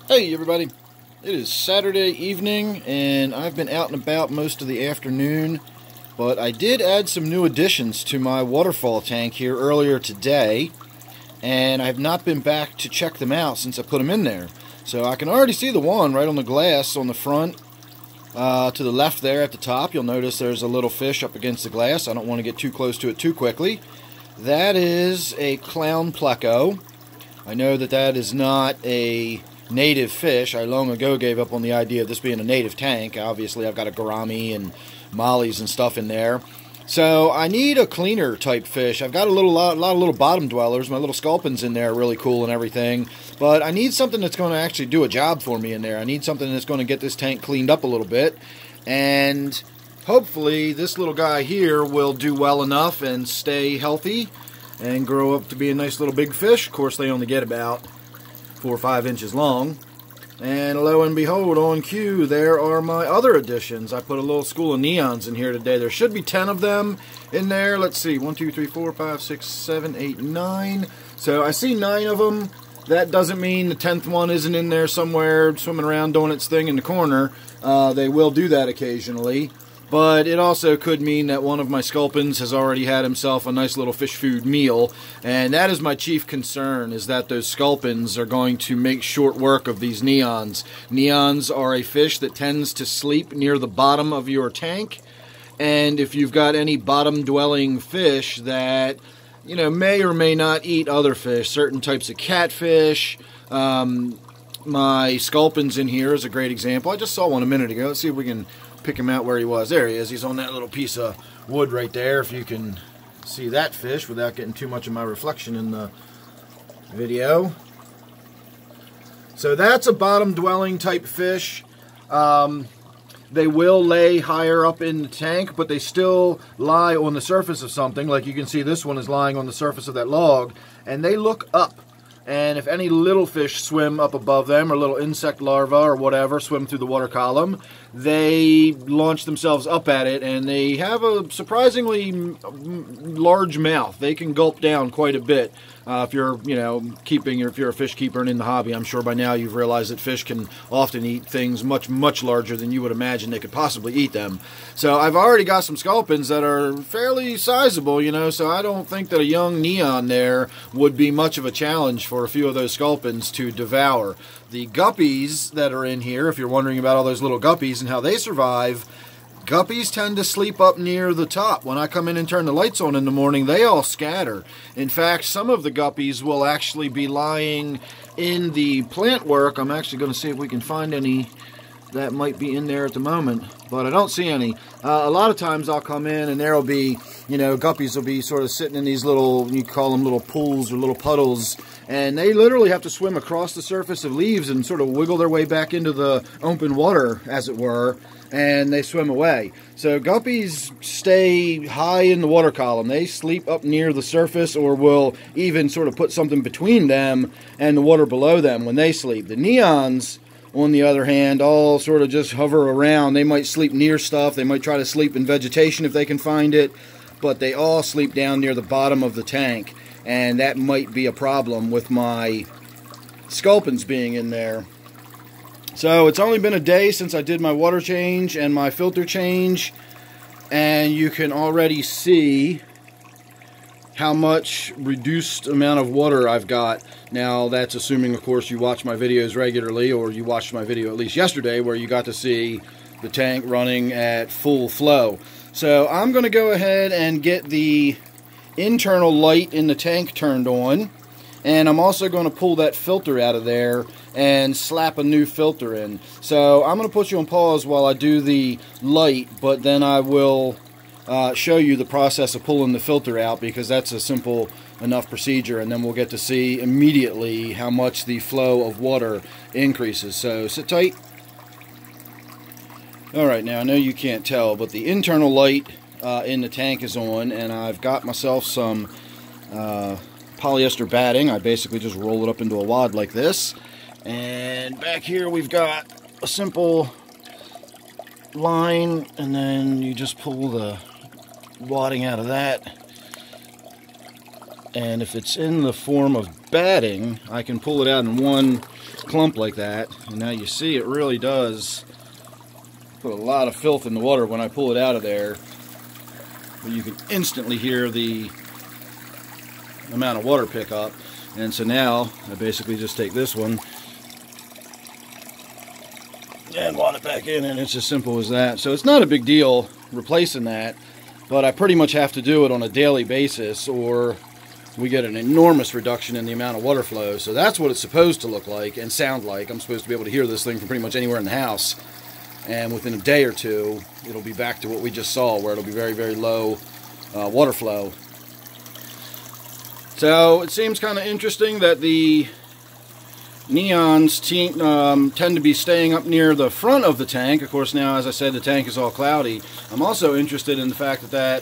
Hey everybody, it is Saturday evening and I've been out and about most of the afternoon, but I did add some new additions to my waterfall tank here earlier today, and I've not been back to check them out since I put them in there. So I can already see the one right on the glass on the front. To the left there at the top, you'll notice there's a little fish up against the glass. I don't want to get too close to it too quickly. That is a Clown Pleco. I know that is not a native fish. I long ago gave up on the idea of this being a native tank. Obviously I've got a gourami and mollies and stuff in there, so I need a cleaner type fish. I've got a lot of little bottom dwellers. My little sculpins in there are really cool and everything, but I need something that's going to actually do a job for me in there. I need something that's going to get this tank cleaned up a little bit, and hopefully this little guy here will do well enough and stay healthy and grow up to be a nice little big fish. Of course, they only get about 4 or 5 inches long. And lo and behold, on cue, there are my other additions. I put a little school of neons in here today. There should be 10 of them in there. Let's see, 1, 2, 3, 4, 5, 6, 7, 8, 9. So I see 9 of them. That doesn't mean the 10th one isn't in there somewhere swimming around doing its thing in the corner. They will do that occasionally. But it also could mean that one of my sculpins has already had himself a nice little fish food meal, and that is my chief concern, is that those sculpins are going to make short work of these neons. Neons are a fish that tends to sleep near the bottom of your tank, and if you've got any bottom-dwelling fish that, you know, may or may not eat other fish, certain types of catfish, my sculpins in here is a great example. I just saw one a minute ago. Let's see if we can pick him out where he was. There he is. He's on that little piece of wood right there, if you can see that fish without getting too much of my reflection in the video. So that's a bottom dwelling type fish. They will lay higher up in the tank, but they still lie on the surface of something. Like you can see, this one is lying on the surface of that log, and they look up. And if any little fish swim up above them, or little insect larvae or whatever swim through the water column, they launch themselves up at it, and they have a surprisingly large mouth. They can gulp down quite a bit. If you're, if you're a fish keeper and in the hobby, I'm sure by now you've realized that fish can often eat things much, much larger than you would imagine they could possibly eat them. So I've already got some sculpins that are fairly sizable, so I don't think that a young neon there would be much of a challenge for a few of those sculpins to devour. The guppies that are in here, if you're wondering about all those little guppies and how they survive, guppies tend to sleep up near the top. When I come in and turn the lights on in the morning, they all scatter. In fact, some of the guppies will actually be lying in the plant work. I'm actually going to see if we can find any that might be in there at the moment, but I don't see any. A lot of times I'll come in and there'll be, guppies will be sort of sitting in these little, you call them little pools or little puddles, and they literally have to swim across the surface of leaves and sort of wiggle their way back into the open water, as it were, and they swim away. So guppies stay high in the water column. They sleep up near the surface, or will even sort of put something between them and the water below them when they sleep. The neons, on the other hand, all sort of just hover around. They might sleep near stuff. They might try to sleep in vegetation if they can find it, but they all sleep down near the bottom of the tank, and that might be a problem with my sculpins being in there. So it's only been a day since I did my water change and my filter change, and you can already see how much reduced amount of water I've got. Now that's assuming, of course, you watch my videos regularly, or you watched my video at least yesterday where you got to see the tank running at full flow. So I'm going to go ahead and get the internal light in the tank turned on, and I'm also going to pull that filter out of there and slap a new filter in. So I'm going to put you on pause while I do the light, but then I will show you the process of pulling the filter out, because that's a simple enough procedure, and then we'll get to see immediately how much the flow of water increases. So sit tight. Alright, now I know you can't tell, but the internal light in the tank is on, and I've got myself some polyester batting. I basically just roll it up into a wad like this, and back here we've got a simple line, and then you just pull the wadding out of that, And if it's in the form of batting, I can pull it out in one clump like that. And now you see it really does put a lot of filth in the water when I pull it out of there. But you can instantly hear the amount of water pick up. And so now I basically just take this one and wad it back in, and it's as simple as that. So it's not a big deal replacing that, but I pretty much have to do it on a daily basis or we get an enormous reduction in the amount of water flow. So that's what it's supposed to look like and sound like. I'm supposed to be able to hear this thing from pretty much anywhere in the house. And within a day or two, it'll be back to what we just saw, where it'll be very, very low water flow. So it seems kind of interesting that the neons tend to be staying up near the front of the tank. Of course, now, as I said, the tank is all cloudy. I'm also interested in the fact that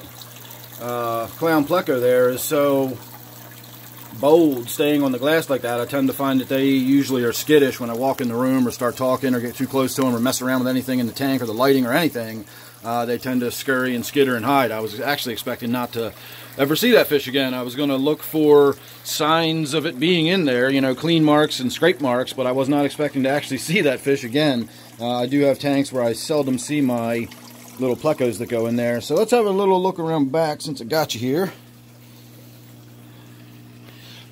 Clown Pleco there is so bold staying on the glass like that. I tend to find that they usually are skittish when I walk in the room or start talking or get too close to them or mess around with anything in the tank or the lighting or anything. They tend to scurry and skitter and hide. I was actually expecting not to ever see that fish again. I was going to look for signs of it being in there, you know, clean marks and scrape marks, but I was not expecting to actually see that fish again. I do have tanks where I seldom see my little plecos that go in there. So let's have a little look around back since I got you here.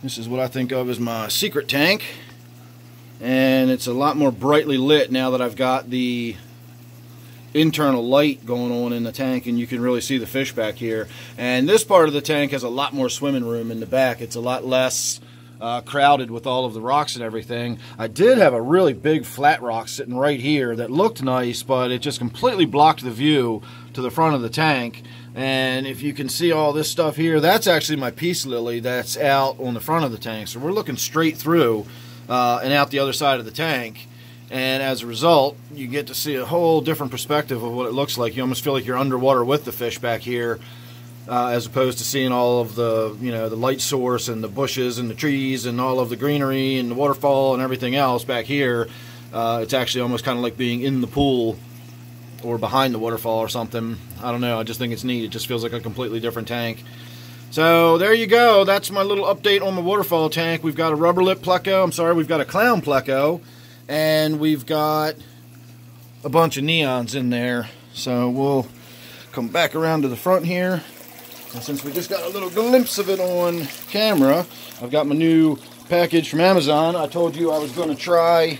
This is what I think of as my secret tank, and it's a lot more brightly lit now that I've got the internal light going on in the tank, and you can really see the fish back here. And this part of the tank has a lot more swimming room in the back. It's a lot less crowded with all of the rocks and everything. I did have a really big flat rock sitting right here that looked nice, but it just completely blocked the view to the front of the tank. And if you can see all this stuff here, that's actually my peace lily that's out on the front of the tank. So we're looking straight through and out the other side of the tank. And as a result, you get to see a whole different perspective of what it looks like. You almost feel like you're underwater with the fish back here, as opposed to seeing all of the, you know, the light source and the bushes and the trees and all of the greenery and the waterfall and everything else back here. It's actually almost kind of like being in the pool or behind the waterfall or something. I don't know. I just think it's neat. It just feels like a completely different tank. So there you go. That's my little update on the waterfall tank. We've got a rubber lip Pleco. I'm sorry, we've got a Clown Pleco. And we've got a bunch of neons in there. So we'll come back around to the front here. And since we just got a little glimpse of it on camera, I've got my new package from Amazon. I told you I was going to try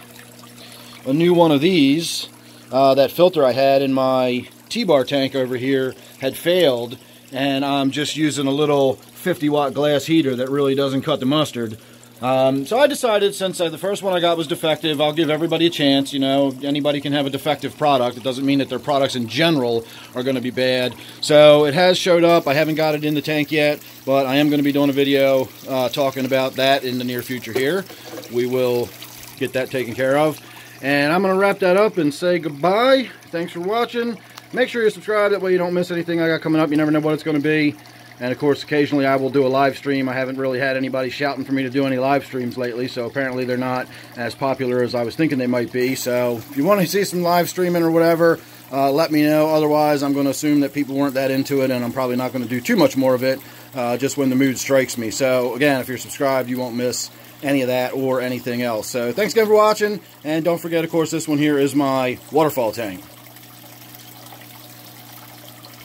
a new one of these. That filter I had in my T-bar tank over here had failed, and I'm just using a little 50-watt glass heater that really doesn't cut the mustard. So I decided, since the first one I got was defective, I'll give everybody a chance. You know, anybody can have a defective product. It doesn't mean that their products in general are going to be bad. So it has showed up. I haven't got it in the tank yet, but I am going to be doing a video talking about that in the near future here. We will get that taken care of. And I'm going to wrap that up and say goodbye. Thanks for watching. Make sure you subscribe. That way you don't miss anything I got coming up. You never know what it's going to be. And of course, occasionally I will do a live stream. I haven't really had anybody shouting for me to do any live streams lately, so apparently they're not as popular as I was thinking they might be. So if you want to see some live streaming or whatever, let me know. Otherwise, I'm going to assume that people weren't that into it, and I'm probably not going to do too much more of it just when the mood strikes me. So again, if you're subscribed, you won't miss any of that or anything else. So thanks again for watching, and don't forget, of course, this one here is my waterfall tank.